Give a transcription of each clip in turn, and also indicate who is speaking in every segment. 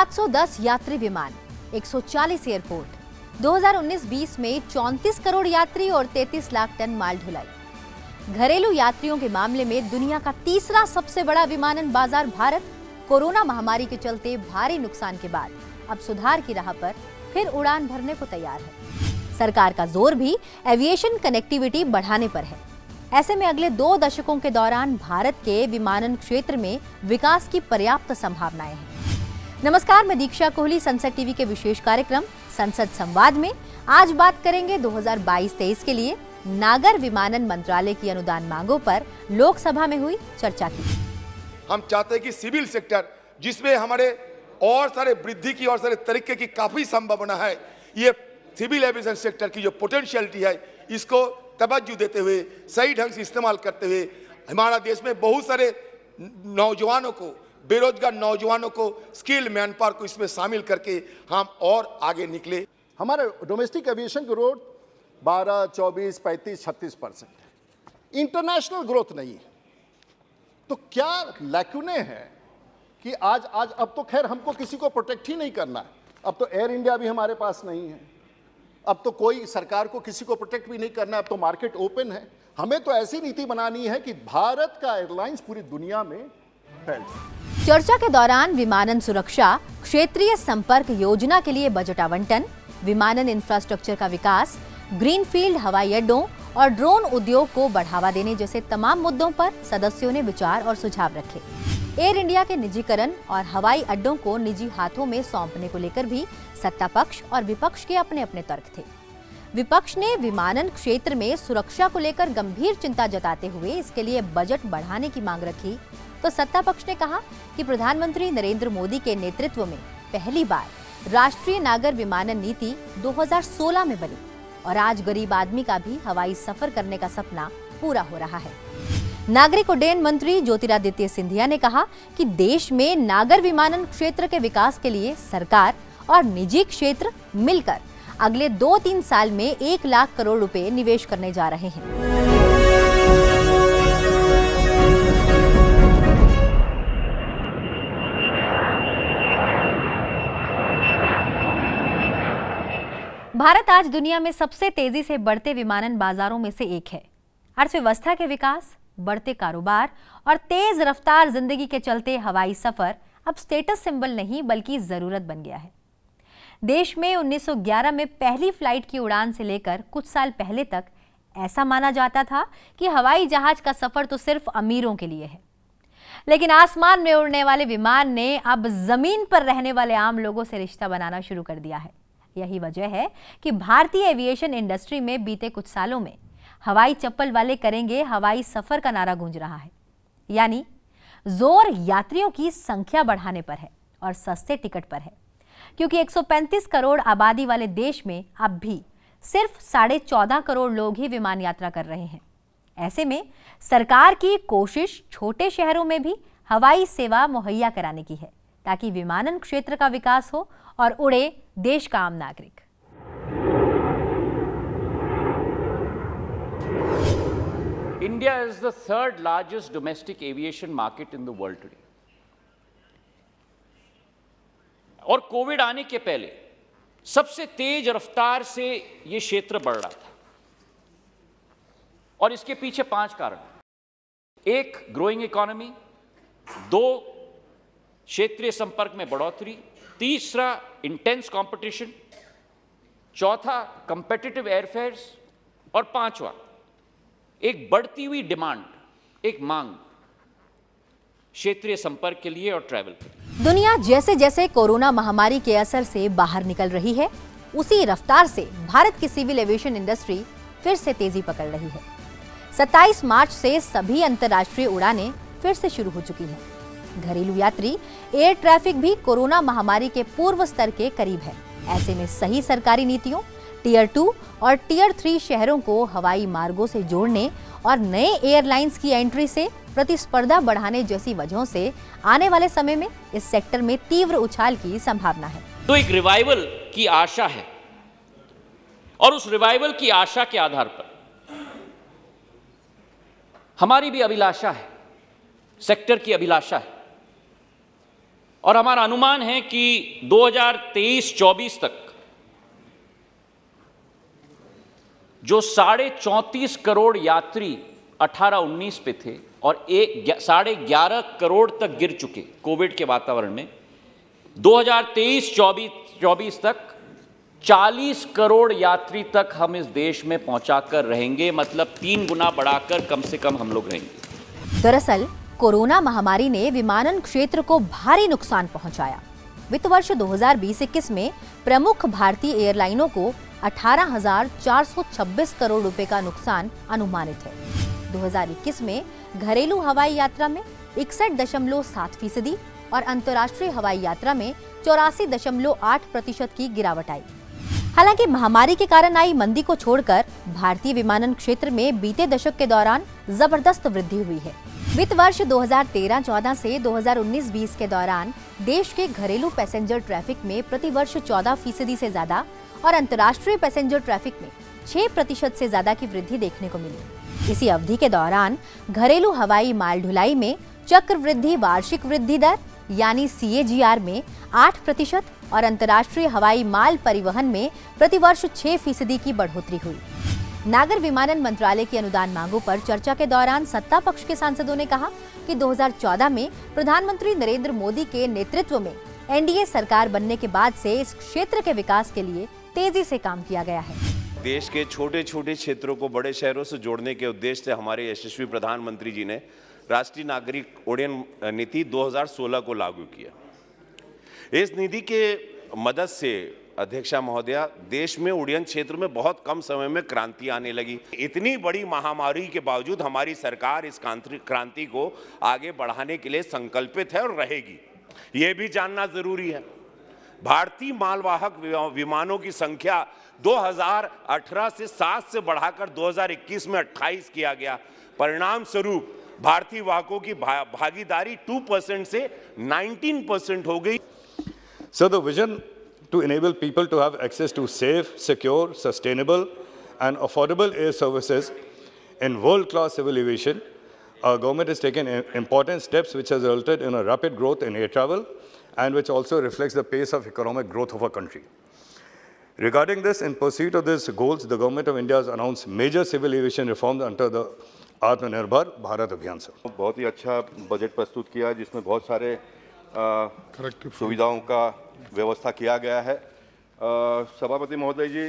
Speaker 1: 710 यात्री विमान, 140 एयरपोर्ट, 2019-20 में 34 करोड़ यात्री और 33 लाख टन माल ढुलाई। घरेलू यात्रियों के मामले में दुनिया का तीसरा सबसे बड़ा विमानन बाजार भारत कोरोना महामारी के चलते भारी नुकसान के बाद अब सुधार की राह पर फिर उड़ान भरने को तैयार है। सरकार का जोर भी एविएशन कनेक्टिविटी बढ़ाने पर है। ऐसे में अगले 2 दशकों के दौरान भारत के विमानन क्षेत्र में विकास की पर्याप्त संभावनाएं हैं। नमस्कार, मैं दीक्षा कोहली संसद टीवी के विशेष कार्यक्रम संसद संवाद में आज बात करेंगे 2022-23 के लिए नागर विमानन मंत्रालय की अनुदान मांगों पर लोकसभा में हुई चर्चा की।
Speaker 2: हम चाहते हैं कि सिविल सेक्टर जिसमें हमारे और सारे वृद्धि की और सारे तरीके की काफी संभावना है, ये सिविल एविएशन सेक्टर की जो पोटेंशियलिटी है इसको तवज्जो देते हुए सही ढंग से इस्तेमाल करते हुए हमारा देश में बहुत सारे नौजवानों को, बेरोजगार नौजवानों को, स्किल मैन पावर को इसमें शामिल करके हम और आगे निकले।
Speaker 3: हमारे डोमेस्टिक एविएशन ग्रोथ 12, 24, 35, 36% है। इंटरनेशनल ग्रोथ नहीं है। तो क्या लैक्यूने हैं कि आज अब तो खैर हमको किसी को प्रोटेक्ट ही नहीं करना है। अब तो एयर इंडिया भी हमारे पास नहीं है। अब तो कोई सरकार को किसी को प्रोटेक्ट भी नहीं करना है। अब तो मार्केट ओपन है। हमें तो ऐसी नीति बनानी है कि भारत का एयरलाइंस पूरी दुनिया में फैल जाए।
Speaker 1: चर्चा के दौरान विमानन सुरक्षा, क्षेत्रीय संपर्क योजना के लिए बजट आवंटन, विमानन इंफ्रास्ट्रक्चर का विकास, ग्रीनफील्ड हवाई अड्डों और ड्रोन उद्योग को बढ़ावा देने जैसे तमाम मुद्दों पर सदस्यों ने विचार और सुझाव रखे। एयर इंडिया के निजीकरण और हवाई अड्डों को निजी हाथों में सौंपने को लेकर भी सत्ता पक्ष और विपक्ष के अपने अपने तर्क थे। विपक्ष ने विमानन क्षेत्र में सुरक्षा को लेकर गंभीर चिंता जताते हुए इसके लिए बजट बढ़ाने की मांग रखी, तो सत्ता पक्ष ने कहा कि प्रधानमंत्री नरेंद्र मोदी के नेतृत्व में पहली बार राष्ट्रीय नागर विमानन नीति 2016 में बनी और आज गरीब आदमी का भी हवाई सफर करने का सपना पूरा हो रहा है। नागरिक उड्डयन मंत्री ज्योतिरादित्य सिंधिया ने कहा कि देश में नागर विमानन क्षेत्र के विकास के लिए सरकार और निजी क्षेत्र मिलकर अगले 2-3 साल में 1 लाख करोड़ रुपए निवेश करने जा रहे हैं। भारत आज दुनिया में सबसे तेजी से बढ़ते विमानन बाजारों में से एक है। अर्थव्यवस्था के विकास, बढ़ते कारोबार और तेज रफ्तार जिंदगी के चलते हवाई सफर अब स्टेटस सिंबल नहीं बल्कि जरूरत बन गया है। देश में 1911 में पहली फ्लाइट की उड़ान से लेकर कुछ साल पहले तक ऐसा माना जाता था कि हवाई जहाज का सफर तो सिर्फ अमीरों के लिए है। लेकिन आसमान में उड़ने वाले विमान ने अब जमीन पर रहने वाले आम लोगों से रिश्ता बनाना शुरू कर दिया है। यही वजह है कि भारतीय एविएशन इंडस्ट्री में बीते कुछ सालों में हवाई चप्पल वाले करेंगे हवाई सफर का नारा गूंज रहा है। यानी जोर यात्रियों की संख्या बढ़ाने पर है और सस्ते टिकट पर है, क्योंकि 135 करोड़ आबादी वाले देश में अब भी सिर्फ 14.5 करोड़ लोग ही विमान यात्रा कर रहे हैं। ऐसे में सरकार की कोशिश छोटे शहरों में भी हवाई सेवा मुहैया कराने की है, ताकि विमानन क्षेत्र का विकास हो और उड़े देश का आम नागरिक।
Speaker 4: India is the third largest domestic aviation market in the world today. और कोविड आने के पहले सबसे तेज रफ्तार से यह क्षेत्र बढ़ रहा था और इसके पीछे 5 कारण। 1, ग्रोइंग इकोनॉमी, 2, क्षेत्रीय संपर्क में बढ़ोतरी, 3, इंटेंस कंपटीशन, 4, कंपेटिटिव एयरफेयर्स और 5वां, एक बढ़ती हुई डिमांड, एक मांग क्षेत्रीय संपर्क के लिए और ट्रैवल के लिए।
Speaker 1: दुनिया जैसे जैसे कोरोना महामारी के असर से बाहर निकल रही है, उसी रफ्तार से भारत की सिविल एविएशन इंडस्ट्री फिर से तेजी पकड़ रही है। 27 मार्च से सभी अंतर्राष्ट्रीय उड़ानें फिर से शुरू हो चुकी हैं। घरेलू यात्री एयर ट्रैफिक भी कोरोना महामारी के पूर्व स्तर के करीब है। ऐसे में सही सरकारी नीतियों, टियर 2 और टियर 3 शहरों को हवाई मार्गों से जोड़ने और नए एयरलाइंस की एंट्री से प्रतिस्पर्धा बढ़ाने जैसी वजहों से आने वाले समय में इस सेक्टर में तीव्र उछाल की संभावना है।
Speaker 4: तो एक रिवाइवल की आशा है और उस रिवाइवल की आशा के आधार पर हमारी भी अभिलाषा है, सेक्टर की अभिलाषा है और हमारा अनुमान है कि 2023-24 तक जो 34.5 करोड़ यात्री 18-19 पे थे और 11.5 करोड़ तक गिर चुके कोविड के वातावरण में, 2023-24 तक 40 करोड़ यात्री तक हम इस देश में पहुंचाकर रहेंगे, मतलब 3 गुना बढ़ाकर कम से कम हम लोग रहेंगे।
Speaker 1: दरअसल कोरोना महामारी ने विमानन क्षेत्र को भारी नुकसान पहुंचाया। वित्त वर्ष 2020-21 में प्रमुख भारतीय एयरलाइनों को 18,426 करोड़ रुपए का नुकसान अनुमानित है। 2021 में घरेलू हवाई यात्रा में 61.7% और अंतर्राष्ट्रीय हवाई यात्रा में 84.8% की गिरावट आई। हालांकि महामारी के कारण आई मंदी को छोड़कर भारतीय विमानन क्षेत्र में बीते दशक के दौरान जबरदस्त वृद्धि हुई है। वित्त वर्ष 2013-14 से 2019-20 के दौरान देश के घरेलू पैसेंजर ट्रैफिक में प्रतिवर्ष 14% से ज्यादा और अंतर्राष्ट्रीय पैसेंजर ट्रैफिक में 6% से ज्यादा की वृद्धि देखने को मिली। इसी अवधि के दौरान घरेलू हवाई माल ढुलाई में चक्रवृद्धि वार्षिक वृद्धि दर यानी CAGR में 8% और अंतर्राष्ट्रीय हवाई माल परिवहन में प्रतिवर्ष 6% की बढ़ोतरी हुई। नागर विमानन मंत्रालय की अनुदान मांगों पर चर्चा के दौरान सत्ता पक्ष के सांसदों ने कहा कि 2014 में प्रधानमंत्री नरेंद्र मोदी के नेतृत्व में NDA सरकार बनने के बाद से इस क्षेत्र के विकास के लिए तेजी से काम किया गया है।
Speaker 5: देश के छोटे छोटे क्षेत्रों को बड़े शहरों से जोड़ने के उद्देश्य से हमारे यशस्वी प्रधानमंत्री जी ने राष्ट्रीय नागरिक उड्डयन नीति 2016 को लागू किया। इस नीति के मदद से अध्यक्षा महोदया, देश में उड्डयन क्षेत्र में बहुत कम समय में क्रांति आने लगी। इतनी बड़ी महामारी के बावजूद हमारी सरकार इस क्रांति को आगे बढ़ाने के लिए संकल्पित है और रहेगी। ये भी जानना जरूरी है, भारतीय मालवाहक विमानों की संख्या 2018 से 7 से बढ़ाकर 2021 में 28 किया गया। परिणाम स्वरूप भारतीय वाहकों की भागीदारी 2% से 19% हो गई।
Speaker 6: So the vision to enable people to have access to safe, secure, sustainable and affordable air services in world-class civil aviation, our government has taken important steps which has resulted in a rapid growth in air travel and which also reflects the pace of economic growth of our country. Regarding this, in pursuit of these goals, the Government of India has announced major civil aviation reforms under the आत्मनिर्भर भारत अभियान से।
Speaker 7: बहुत ही अच्छा budget प्रस्तुत किया है जिसमें बहुत सारे सुविधाओं का व्यवस्था किया गया है। सभापति महोदय जी,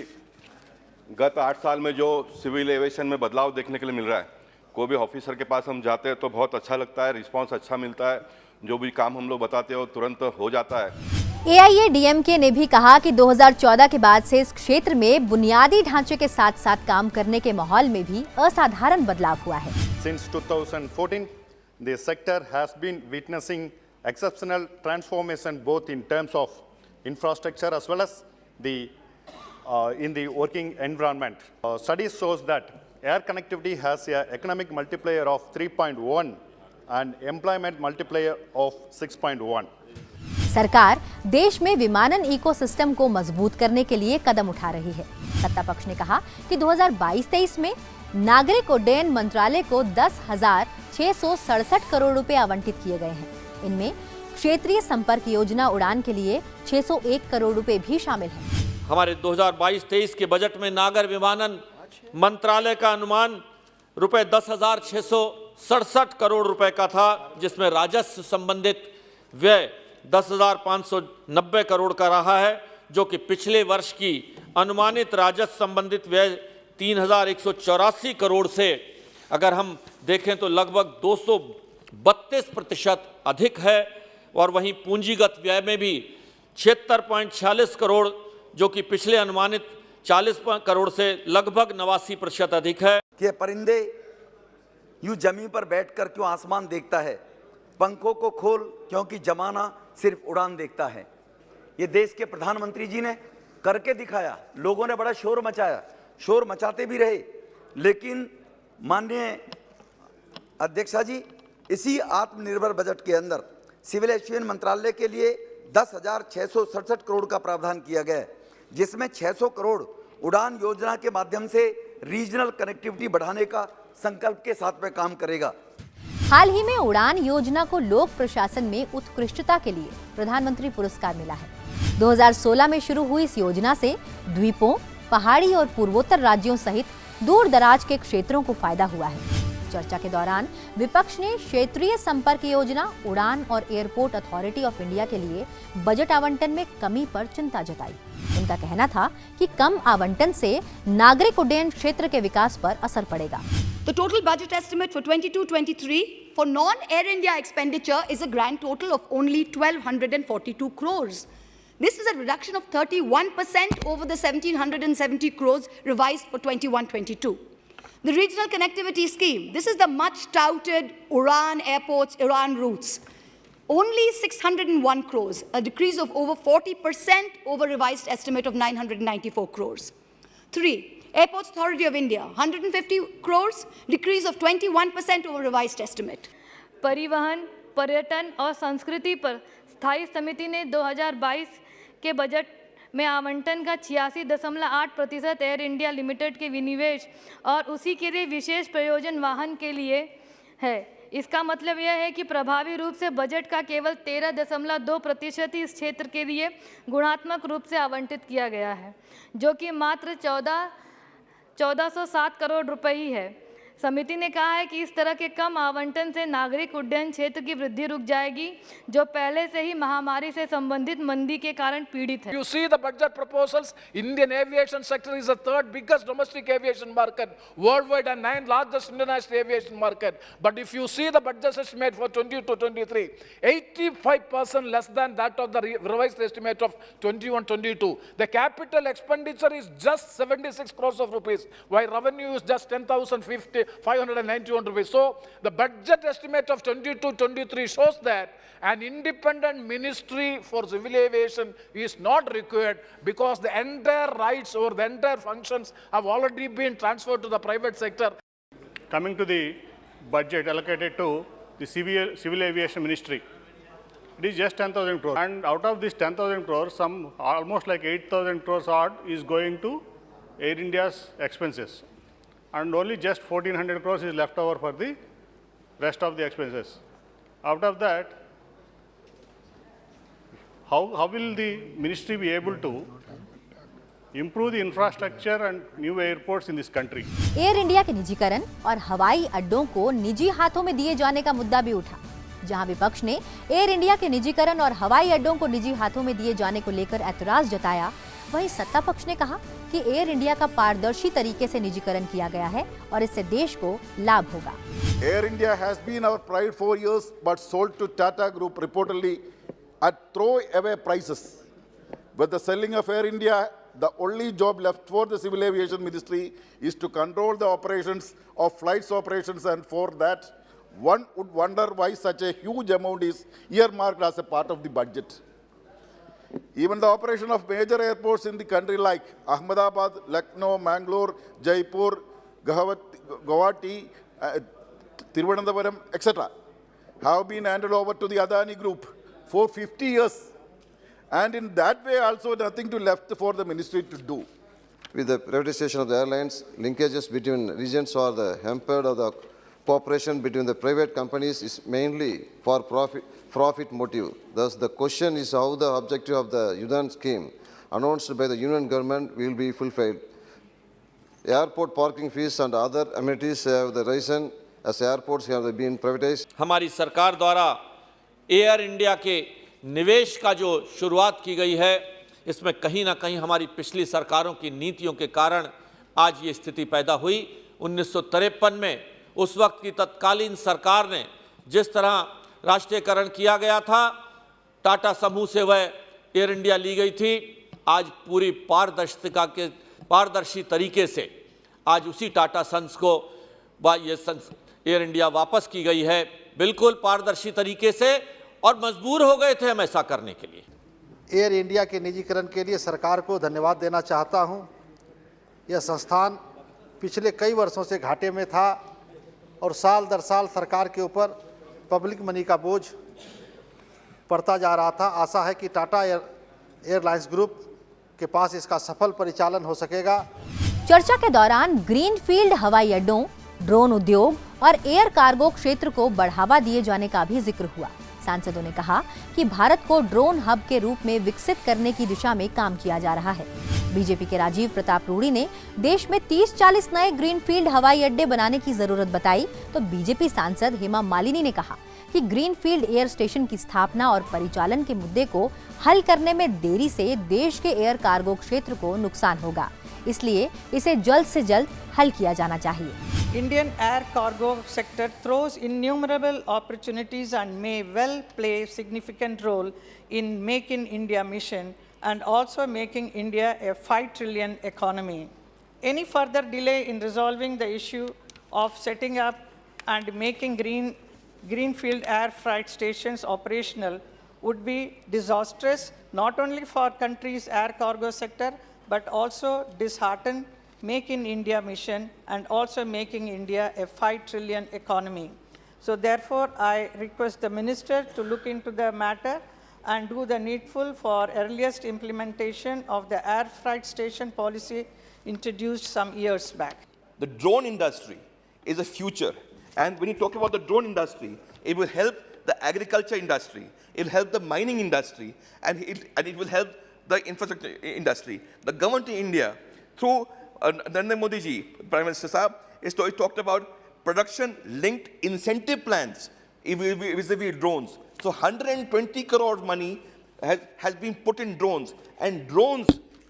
Speaker 7: गत 8 साल में जो सिविल एविएशन में बदलाव देखने के लिए मिल रहा है, कोई भी ऑफिसर के पास हम जाते हैं तो बहुत अच्छा लगता है, रिस्पांस अच्छा मिलता है, जो भी काम हम लोग बताते हो तुरंत हो जाता है।
Speaker 1: AIADMK ने भी कहा कि 2014 के बाद से इस क्षेत्र में बुनियादी ढांचे के साथ साथ काम करने के माहौल में भी असाधारण बदलाव हुआ है।
Speaker 3: Since 2014, the sector has been witnessing exceptional transformation both in terms of infrastructure as well as in the working environment. Studies shows that air connectivity has an economic multiplier of 3.1 and employment multiplier of 6.1.
Speaker 1: सरकार देश में विमानन ecosystem को मजबूत करने के लिए कदम उठा रही है। सत्ता पक्ष ने कहा कि 2022-23 में नागरिक उड्डयन मंत्रालय को 10,667 करोड़ रुपए आवंटित किए गए हैं। इनमें क्षेत्रीय संपर्क योजना उड़ान के लिए 601 करोड़ रुपए भी शामिल हैं।
Speaker 8: हमारे 2022-23 के बजट में नागर विमानन मंत्रालय का अनुमान रुपए 10,667 करोड़ रुपए का था, जिसमें राजस्व संबंधित व्यय 10,590 करोड़ का रहा है, जो कि पिछले वर्ष की अनुमानित राजस्व संबंधित व्यय 3,184 करोड़ से अगर हम देखें तो लगभग 232% अधिक है। और वहीं पूंजीगत व्यय में भी 76.46 करोड़, जो कि पिछले अनुमानित 40 करोड़ से लगभग 89% अधिक है।
Speaker 9: कि परिंदे यूं जमीन पर बैठकर क्यों आसमान देखता है, पंखों को खोल क्योंकि जमाना सिर्फ उड़ान देखता है। ये देश के प्रधानमंत्री जी ने करके दिखाया। लोगों ने बड़ा शोर मचाया, शोर मचाते भी रहे, लेकिन माननीय अध्यक्षा जी, इसी आत्मनिर्भर बजट के अंदर सिविल एविएशन मंत्रालय के लिए 10,667 करोड़ का प्रावधान किया गया है, जिसमें 600 करोड़ उड़ान योजना के माध्यम से रीजनल कनेक्टिविटी बढ़ाने का संकल्प के साथ में काम करेगा।
Speaker 1: हाल ही में उड़ान योजना को लोक प्रशासन में उत्कृष्टता के लिए प्रधानमंत्री पुरस्कार मिला है। 2016 में शुरू हुई इस योजना से द्वीपों, पहाड़ी और पूर्वोत्तर राज्यों सहित दूर दराज के क्षेत्रों को फायदा हुआ है। चर्चा के दौरान विपक्ष ने क्षेत्रीय संपर्क योजना, उड़ान और एयरपोर्ट अथॉरिटी ऑफ इंडिया के लिए बजट आवंटन में कमी पर चिंता जताई। उनका कहना था कि कम आवंटन से नागरिक उड्डयन क्षेत्र के विकास पर असर पड़ेगा।
Speaker 10: The total budget estimate for 22-23 for non-Air India expenditure is a grand total of only 1,242 crores. This is a reduction of 31% over the 1,770 crores revised for 21-22. The regional connectivity scheme, this is the much touted Uran airports, Iran routes. Only 601 crores, a decrease of over 40% over revised estimate of 994 crores. 3. Airports Authority of India, 150 crores, decrease of 21% over revised estimate.
Speaker 11: परिवहन, पर्यटन और संस्कृति पर स्थायी समिति ने 2022 के budget में आवंटन का 86.8% एयर इंडिया लिमिटेड के विनिवेश और उसी के लिए विशेष प्रयोजन वाहन के लिए है। इसका मतलब यह है कि प्रभावी रूप से बजट का केवल 13.2% इस क्षेत्र के लिए गुणात्मक रूप से आवंटित किया गया है, जो कि मात्र 1407 करोड़ रुपए ही है। समिति ने कहा है कि इस तरह के कम आवंटन से नागरिक उड्डयन क्षेत्र की वृद्धि रुक जाएगी, जो पहले से ही महामारी से संबंधित मंदी के कारण पीड़ित है।
Speaker 12: You see the budget proposals, Indian aviation sector is the third biggest domestic aviation market worldwide and 9th largest international aviation market. But if you see the budget estimate for 22-23, 85% less than that of the revised estimate of 21-22. The capital expenditure is just 76 crores of rupees, while revenue is just 10,591 rupees. So the budget estimate of 22-23 shows that an independent ministry for civil aviation is not required because the entire rights or the entire functions have already been transferred to the private sector.
Speaker 6: Coming to the budget allocated to the civil aviation ministry, it is just 10,000 crores. And out of this 10,000 crores, some almost like 8,000 crores odd is going to Air India's expenses. And only just 1,400 crores is left over for the rest of the expenses. Out of that, how will the ministry be able to improve the infrastructure and new airports in this country?
Speaker 1: Air India के निजीकरण और हवाई अड्डों को निजी हाथों में दिए जाने का मुद्दा भी उठा। जहां विपक्ष ने एयर इंडिया के निजीकरण और हवाई अड्डों को निजी हाथों में दिए जाने को लेकर ऐतराज जताया, वहीं सत्ता पक्ष ने कहा कि एयर इंडिया का पारदर्शी तरीके से निजीकरण किया गया है और इससे देश को लाभ होगा।
Speaker 3: Air India has been our pride for years, but sold to Tata Group reportedly at throwaway prices. With the selling of Air India, the only job left for the Civil Aviation Ministry is to control the operations of flights operations, and for that, one would wonder why such a huge amount is earmarked as a part of the budget. Even the operation of major airports in the country like Ahmedabad, Lucknow, Mangalore, Jaipur, Guwahati, Thiruvananthapuram, etc. have been handed over to the Adani Group for 50 years. And in that way also nothing to left for the ministry to do.
Speaker 13: With the privatization of the airlines, linkages between regions or the hampered of the cooperation between the private companies is mainly for profit motive. Thus, the question is how the objective of the Udan scheme announced by the union government will be fulfilled. Airport parking fees and other amenities have the risen as airports have been privatized.
Speaker 8: हमारी सरकार द्वारा air India के निवेश का जो शुरुआत की गई है, इसमें कहीं ना कहीं हमारी पिछली सरकारों की नीतियों के कारण आज ये स्थिति पैदा हुई। 1953 में उस वक्त की तत्कालीन सरकार ने जिस तरह राष्ट्रीयकरण किया गया था, टाटा समूह से वह एयर इंडिया ली गई थी, आज पूरी पारदर्शी तरीके से आज उसी टाटा सन्स को ये एयर इंडिया वापस की गई है, बिल्कुल पारदर्शी तरीके से, और मजबूर हो गए थे हम ऐसा करने के लिए।
Speaker 14: एयर इंडिया के निजीकरण के लिए सरकार को धन्यवाद देना चाहता हूं। यह संस्थान पिछले कई वर्षों से घाटे में था और साल दर साल सरकार के ऊपर पब्लिक मनी का बोझ पड़ता जा रहा था। आशा है कि टाटा एयरलाइंस ग्रुप के पास इसका सफल परिचालन हो सकेगा।
Speaker 1: चर्चा के दौरान ग्रीनफील्ड हवाई अड्डों, ड्रोन उद्योग और एयर कार्गो क्षेत्र को बढ़ावा दिए जाने का भी जिक्र हुआ। सांसदों ने कहा कि भारत को ड्रोन हब के रूप में विकसित करने की दिशा में काम किया जा रहा है। बीजेपी के राजीव प्रताप रूडी ने देश में 30-40 नए ग्रीनफील्ड हवाई अड्डे बनाने की जरूरत बताई, तो बीजेपी सांसद हेमा मालिनी ने कहा कि ग्रीनफील्ड एयर स्टेशन की स्थापना और परिचालन के मुद्दे को हल करने में देरी से देश के एयर कार्गो क्षेत्र को नुकसान होगा, इसलिए इसे जल्द से जल्द हल किया जाना चाहिए।
Speaker 15: Indian air cargo sector throws innumerable opportunities and may well play a significant role in Make in India mission and also making India a 5 trillion economy. Any further delay in resolving the issue of setting up and making greenfield air freight stations operational would be disastrous not only for country's air cargo sector but also dishearten Make in India mission and also making India a 5 trillion economy. So therefore, I request the minister to look into the matter and do the needful for earliest implementation of the air freight station policy introduced some years back.
Speaker 16: The drone industry is a future, and when you talk about the drone industry, it will help the agriculture industry, it will help the mining industry, and it will help the infrastructure industry. The government of India, through Narendra Modi ji, Prime Minister Saab, is talked about production-linked incentive plans vis-a-vis drones. So 120 crore money has been put in drones, and drones,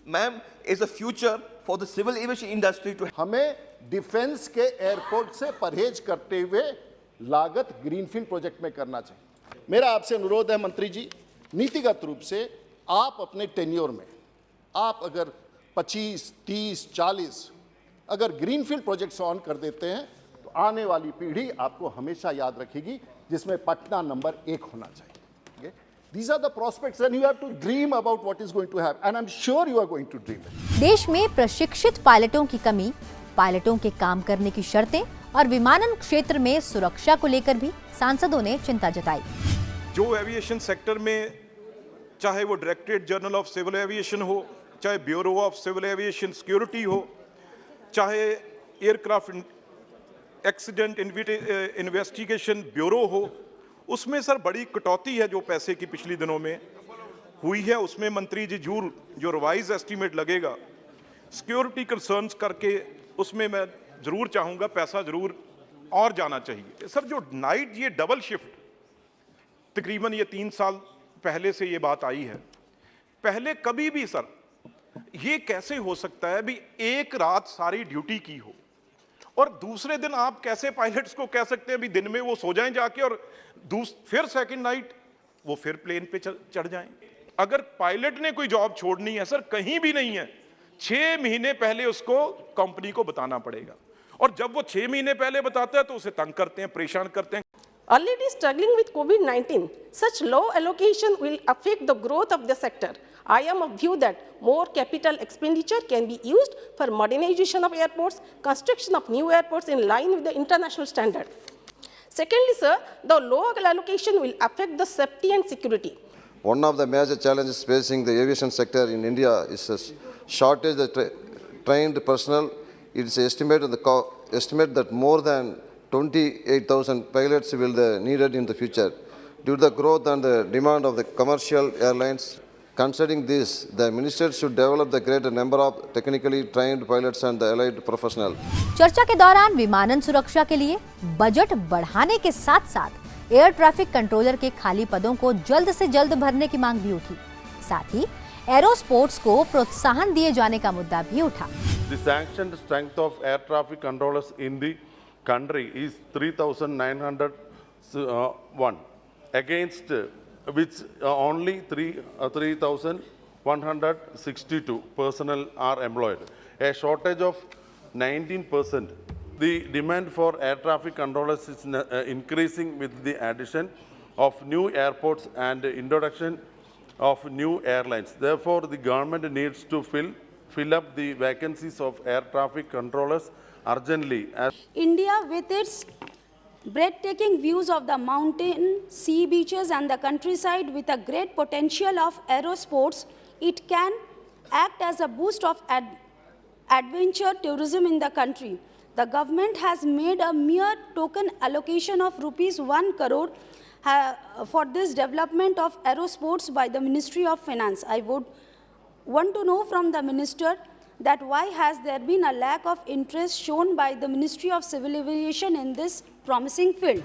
Speaker 16: ma'am, is a future for the civil aviation industry to.
Speaker 3: हमें defence के airport से परहेज करते हुए लागत greenfield project में करना चाहिए। मेरा आपसे अनुरोध है मंत्री जी, नीतिगत रूप से आप अपने टेन्योर में आप अगर 25, 30, 40 अगर ग्रीनफील्ड प्रोजेक्ट्स ऑन कर देते हैं तो आने वाली पीढ़ी आपको हमेशा याद रखेगी, जिसमें पटना नंबर 1 होना चाहिए। These are the prospects and you have to dream about what is going to happen, and I'm sure you are going to dream it.
Speaker 1: देश में प्रशिक्षित पायलटों की कमी, पायलटों के काम करने की शर्तें और विमानन क्षेत्र में सुरक्षा को लेकर भी सांसदों ने चिंता जताई।
Speaker 17: जो एविएशन सेक्टर में, चाहे वो directorate general of civil aviation हो, चाहे bureau of civil aviation security हो, चाहे एयरक्राफ्ट एक्सीडेंट इन्वेस्टिगेशन ब्यूरो हो, उसमें सर बड़ी कटौती है जो पैसे की पिछले दिनों में हुई है। उसमें मंत्री जी जो रिवाइज एस्टीमेट लगेगा सिक्योरिटी कंसर्न्स करके, उसमें मैं ज़रूर चाहूँगा पैसा ज़रूर और जाना चाहिए। सर जो नाइट ये डबल शिफ्ट, तकरीबन ये 3 साल पहले से ये बात आई है, पहले कभी भी सर ये कैसे हो सकता है भी एक रात सारी ड्यूटी की हो और दूसरे दिन आप कैसे पायलट्स को कह सकते हैं भी दिन में वो सो जाएं जाके और फिर सेकंड नाइट वो फिर प्लेन पे चढ़ जाएं। अगर पायलट ने कोई जॉब छोड़नी है सर, कहीं भी नहीं है, 6 महीने पहले उसको कंपनी को बताना पड़ेगा, और जब वो 6 महीने पहले बताता है तो उसे तंग करते हैं, परेशान करते हैं।
Speaker 18: Already struggling with COVID-19, such low allocation will affect the growth of the sector. I am of view that more capital expenditure can be used for modernization of airports, construction of new airports in line with the international standard. Secondly, sir, the low allocation will affect the safety and security.
Speaker 13: One of the major challenges facing the aviation sector in India is a shortage of trained personnel. It is estimated that more than 28,000 pilots will be needed in the future due to the growth and the demand of the commercial airlines. Considering this, the minister should develop the greater number of technically trained pilots and the allied professionals.
Speaker 1: चर्चा के दौरान विमानन सुरक्षा के लिए budget बढ़ाने के साथ-साथ एयर ट्रैफिक कंट्रोलर के खाली पदों को जल्द से जल्द भरने की मांग भी उठी। साथ ही एरोस्पोर्ट्स को प्रोत्साहन दिए जाने का मुद्दा भी उठा।
Speaker 19: The sanctioned strength of air traffic controllers in the country is 3,901 against which only 3,162 personnel are employed, a shortage of 19%. The demand for air traffic controllers is increasing with the addition of new airports and introduction of new airlines. Therefore, the government needs to fill up the vacancies of air traffic controllers urgently.
Speaker 10: India, with its breathtaking views of the mountain, sea beaches and the countryside, with a great potential of aerosports, it can act as a boost of adventure tourism in the country. The government has made a mere token allocation of rupees 1 crore for this development of aerosports by the Ministry of Finance. I would want to know from the minister that why has there been a lack of interest shown by the Ministry of Civil Aviation in this promising field?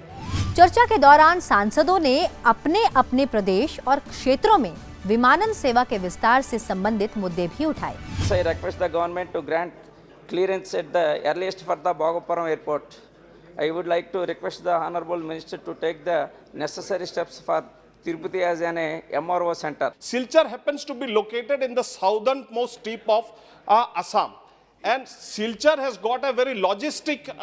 Speaker 1: चर्चा के दौरान सांसदों ने अपने अपने प्रदेश और क्षेत्रों में विमानन सेवा के विस्तार से संबंधित मुद्दे भी उठाए।
Speaker 20: I request the government to grant clearance at the earliest for the Bhogapuram airport. I would like to request the Honorable Minister to take the necessary steps for Tirupati as an MRO center.
Speaker 21: Silchar happens to be located in the southernmost tip of Assam, and Silchar has got a very logistic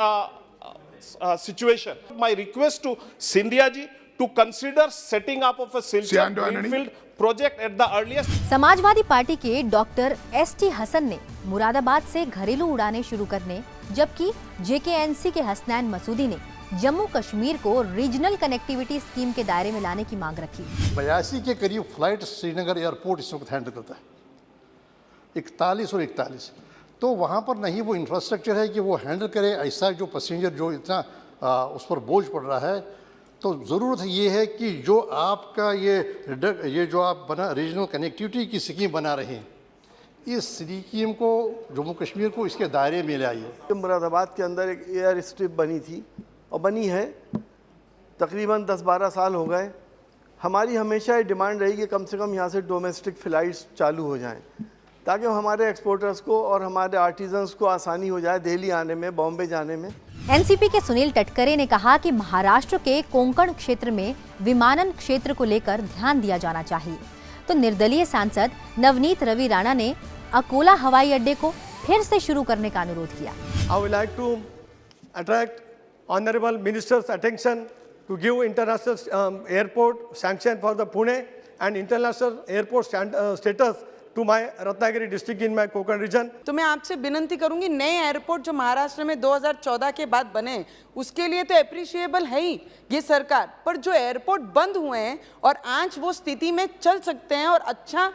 Speaker 21: situation. My request to Scindia ji to consider setting up of a Silchar greenfield project at the earliest.
Speaker 1: Samajwadi party के doctor ST Hasan ने मुरादाबाद से घरेलू उड़ानें शुरू करने, जबकि JKNC के हसनैन मसूदी ने जम्मू कश्मीर को रीजनल कनेक्टिविटी स्कीम के दायरे में लाने की मांग रखी।
Speaker 3: 82 के करीब फ्लाइट श्रीनगर एयरपोर्ट इस वक्त हैंडल करता है, 41 और 41। तो वहाँ पर नहीं वो इंफ्रास्ट्रक्चर है कि वो हैंडल करे ऐसा जो पैसेंजर जो इतना उस पर बोझ पड़ रहा है। तो ज़रूरत ये है कि जो आपका ये जो आप बना रीजनल कनेक्टिविटी की स्कीम बना रहे हैं, इस स्कीम को जम्मू कश्मीर को इसके दायरे में लाइए।
Speaker 22: मुरादाबाद के अंदर एक एयर स्ट्रिप बनी थी और बनी है, तकरीबन 10-12 साल हो गए। हमारी हमेशा ये डिमांड रही कि कम से कम यहाँ से डोमेस्टिक फ़्लाइट्स चालू हो जाएं, ताकि हमारे एक्सपोर्टर्स को और हमारे आर्टिजन्स को आसानी हो जाए दिल्ली आने में, बॉम्बे जाने में।
Speaker 1: एनसीपी के सुनील टटकरे ने कहा कि महाराष्ट्र के कोंकण क्षेत्र में विमानन क्षेत्र को लेकर ध्यान दिया जाना चाहिए। तो निर्दलीय सांसद नवनीत रवि राणा ने अकोला हवाई अड्डे को फिर से शुरू करने का अनुरोध किया।
Speaker 23: I would like to attract honorable minister's attention to give international airport sanction for the Pune and international airport status to my Ratnagiri district in my Konkan region.
Speaker 15: तो मैं आपसे विनंती करूंगी, नए एयरपोर्ट जो महाराष्ट्र में 2014 के बाद बने उसके लिए तो एप्रिशिएबल है ही ये सरकार, पर जो एयरपोर्ट बंद हुए हैं और आज वो स्थिति में चल सकते हैं और अच्छा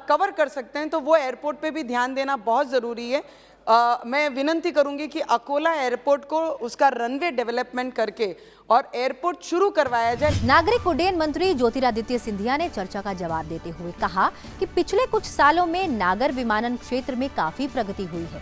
Speaker 15: कवर कर सकते हैं, तो वो एयरपोर्ट पे भी ध्यान देना बहुत ज़रूरी है। मैं विनंती करूंगी कि अकोला एयरपोर्ट को उसका रनवे डेवलपमेंट करके और एयरपोर्ट शुरू करवाया जाए।
Speaker 1: नागरिक उड्डयन मंत्री ज्योतिरादित्य सिंधिया ने चर्चा का जवाब देते हुए कहा कि पिछले कुछ सालों में नागर विमानन क्षेत्र में काफी प्रगति हुई है।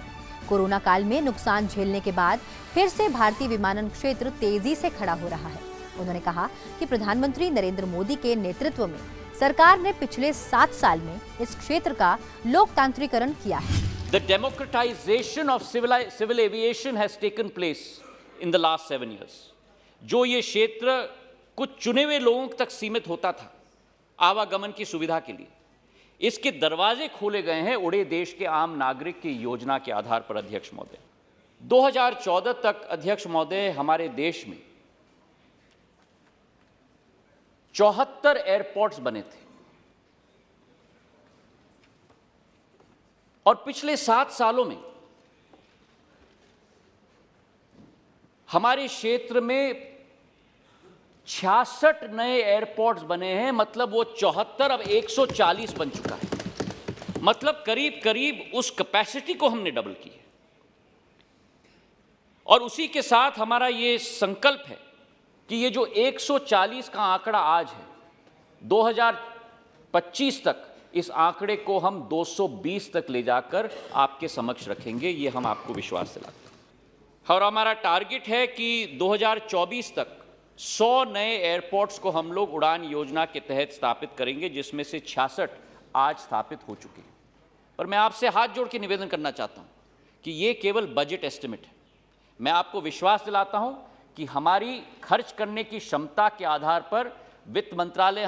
Speaker 1: कोरोना काल में नुकसान झेलने के बाद फिर से भारतीय विमानन क्षेत्र तेजी से खड़ा हो रहा है। उन्होंने कहा कि प्रधानमंत्री नरेंद्र मोदी के नेतृत्व में सरकार ने पिछले 7 साल में इस क्षेत्र का लोकतांत्रिकरण किया है।
Speaker 4: The democratization of civil aviation has taken place in the last 7 years. जो ये क्षेत्र कुछ चुने हुए लोगों तक सीमित होता था आवागमन की सुविधा के लिए, इसके दरवाजे खोले गए हैं उड़े देश के आम नागरिक की योजना के आधार पर। अध्यक्ष महोदय, 2014 तक अध्यक्ष महोदय हमारे देश में 74 एयरपोर्ट्स बने थे और पिछले 7 सालों में हमारे क्षेत्र में 66 नए एयरपोर्ट्स बने हैं। मतलब वो 74 अब 140 बन चुका है। मतलब करीब करीब उस कैपेसिटी को हमने डबल की है। और उसी के साथ हमारा ये संकल्प है कि ये जो 140 का आंकड़ा आज है, 2025 तक इस आंकड़े को हम 220 तक ले जाकर आपके समक्ष रखेंगे। ये हम आपको विश्वास दिलाते हैं। और हमारा टारगेट है कि 2024 तक 100 नए एयरपोर्ट्स को हम लोग उड़ान योजना के तहत स्थापित करेंगे, जिसमें से 66 आज स्थापित हो चुके हैं। पर मैं आपसे हाथ जोड़ के निवेदन करना चाहता हूं कि ये केवल बजट एस्टिमेट है। मैं आपको विश्वास दिलाता हूं कि हमारी खर्च करने की क्षमता के आधार पर वित्त मंत्रालय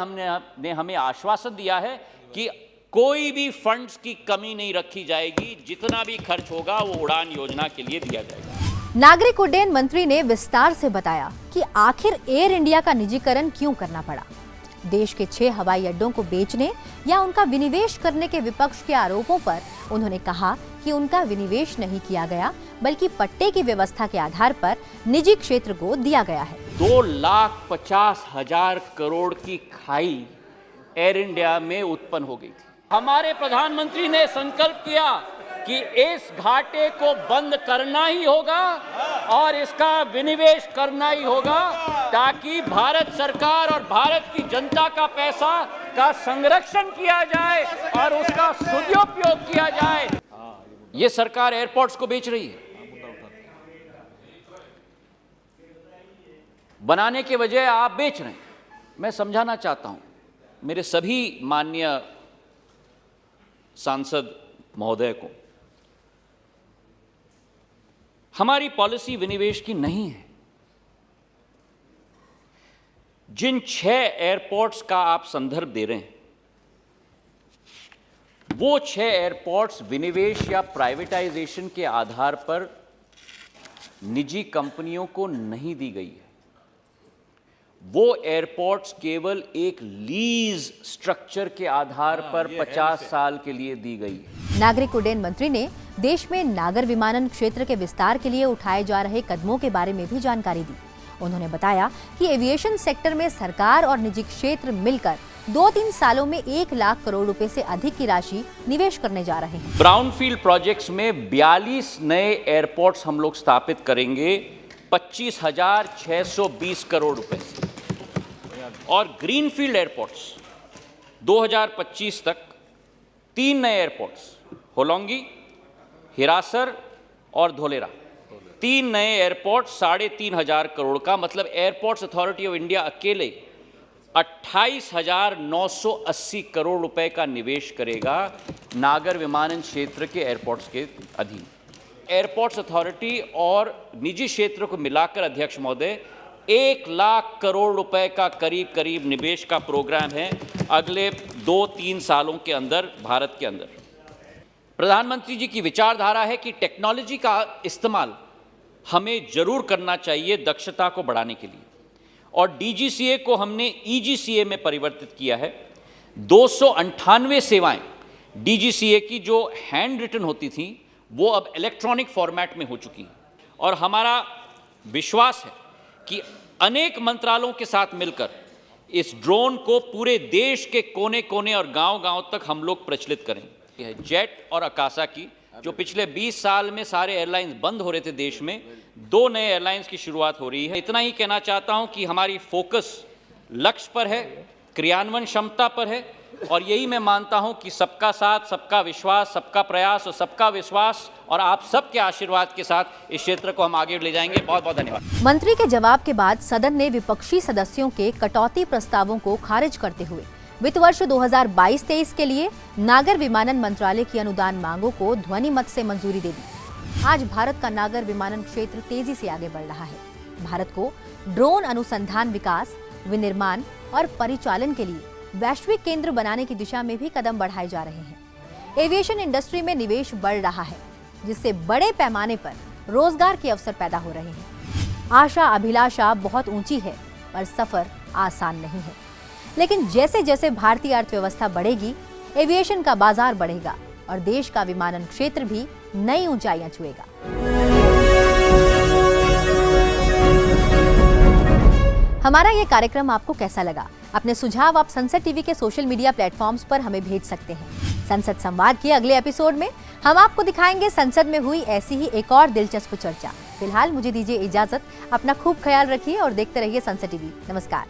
Speaker 4: ने हमें आश्वासन दिया है कि कोई भी फंड्स की कमी नहीं रखी जाएगी। जितना भी खर्च होगा वो उड़ान योजना के लिए दिया जाएगा।
Speaker 1: नागरिक उड्डयन मंत्री ने विस्तार से बताया कि आखिर एयर इंडिया का निजीकरण क्यों करना पड़ा। देश के 6 हवाई अड्डों को बेचने या उनका विनिवेश करने के विपक्ष के आरोपों पर उन्होंने कहा कि उनका विनिवेश नहीं किया गया, बल्कि पट्टे की व्यवस्था के आधार पर निजी क्षेत्र को दिया गया है।
Speaker 4: 2,50,000 करोड़ की खाई एयर इंडिया में उत्पन्न हो गई थी। हमारे प्रधानमंत्री ने संकल्प किया कि इस घाटे को बंद करना ही होगा और इसका विनिवेश करना ही होगा, ताकि भारत सरकार और भारत की जनता का पैसा का संरक्षण किया जाए और उसका सदुपयोग किया जाए। ये सरकार एयरपोर्ट्स को बेच रही है, बनाने के बजाय आप बेच रहे हैं। मैं समझाना चाहता हूं मेरे सभी माननीय सांसद महोदय को, हमारी पॉलिसी विनिवेश की नहीं है। जिन 6 एयरपोर्ट्स का आप संदर्भ दे रहे हैं, वो 6 एयरपोर्ट्स विनिवेश या प्राइवेटाइजेशन के आधार पर निजी कंपनियों को नहीं दी गई है। वो एयरपोर्ट्स केवल एक लीज स्ट्रक्चर के आधार पर 50 साल के लिए दी गई है।
Speaker 1: नागरिक उड्डयन मंत्री ने देश में नागर विमानन क्षेत्र के विस्तार के लिए उठाए जा रहे कदमों के बारे में भी जानकारी दी। उन्होंने बताया कि एविएशन सेक्टर में सरकार और निजी क्षेत्र मिलकर 2-3 सालों में 1 लाख करोड़ रुपए से अधिक की राशि निवेश करने जा रहे हैं।
Speaker 4: ब्राउनफील्ड प्रोजेक्ट्स में 42 नए एयरपोर्ट्स हम लोग स्थापित करेंगे 25,620 करोड़ रुपए से, और ग्रीनफील्ड एयरपोर्ट्स 2025 तक 3 नए एयरपोर्ट्स होलोंगी, हिरासर और धोलेरा, 3 नए एयरपोर्ट 3,500 करोड़ का, मतलब एयरपोर्ट्स अथॉरिटी ऑफ इंडिया अकेले 28,980 करोड़ रुपए का निवेश करेगा नागर विमानन क्षेत्र के एयरपोर्ट्स के अधीन। एयरपोर्ट्स अथॉरिटी और निजी क्षेत्र को मिलाकर अध्यक्ष महोदय 1 लाख करोड़ रुपए का करीब निवेश का प्रोग्राम है अगले 2-3 सालों के अंदर भारत के अंदर। प्रधानमंत्री जी की विचारधारा है कि टेक्नोलॉजी का इस्तेमाल हमें जरूर करना चाहिए दक्षता को बढ़ाने के लिए, और डीजीसीए को हमने ईजीसीए में परिवर्तित किया है। 298 सेवाएं डीजीसीए की जो हैंड रिटन होती थी वो अब इलेक्ट्रॉनिक फॉर्मेट में हो चुकी हैं, और हमारा विश्वास है कि अनेक मंत्रालयों के साथ मिलकर इस ड्रोन को पूरे देश के कोने कोने और गांव-गांव तक हम लोग प्रचलित करेंगे। जेट और आकाशा की जो पिछले 20 साल में सारे एयरलाइंस बंद हो रहे थे देश में, 2 नए एयरलाइंस की शुरुआत हो रही है। इतना ही कहना चाहता हूं कि हमारी फोकस लक्ष्य पर है, क्रियान्वयन क्षमता पर है, और यही मैं मानता हूं कि सबका साथ, सबका विश्वास, सबका प्रयास और सबका विश्वास और आप सबके आशीर्वाद के साथ इस क्षेत्र को हम आगे ले जाएंगे। बहुत बहुत धन्यवाद।
Speaker 1: मंत्री के जवाब के बाद सदन ने विपक्षी सदस्यों के कटौती प्रस्तावों को खारिज करते हुए वित्त वर्ष 2022-23 के लिए नागर विमानन मंत्रालय की अनुदान मांगों को ध्वनि मत से मंजूरी दे दी। आज भारत का नागर विमानन क्षेत्र तेजी से आगे बढ़ रहा है। भारत को ड्रोन अनुसंधान, विकास, विनिर्माण और परिचालन के लिए वैश्विक केंद्र बनाने की दिशा में भी कदम बढ़ाए जा रहे हैं। एविएशन इंडस्ट्री में निवेश बढ़ रहा है, जिससे बड़े पैमाने पर रोजगार के अवसर पैदा हो रहे हैं। आशा अभिलाषा बहुत ऊंची है, पर सफर आसान नहीं है। लेकिन जैसे जैसे भारतीय अर्थव्यवस्था बढ़ेगी, एविएशन का बाजार बढ़ेगा और देश का विमानन क्षेत्र भी नई ऊंचाइयां छुएगा। हमारा ये कार्यक्रम आपको कैसा लगा? अपने सुझाव आप संसद टीवी के सोशल मीडिया प्लेटफॉर्म्स पर हमें भेज सकते हैं। संसद संवाद के अगले एपिसोड में हम आपको दिखाएंगे संसद में हुई ऐसी ही एक और दिलचस्प चर्चा। फिलहाल मुझे दीजिए इजाजत। अपना खूब ख्याल रखिए और देखते रहिए संसद टीवी। नमस्कार।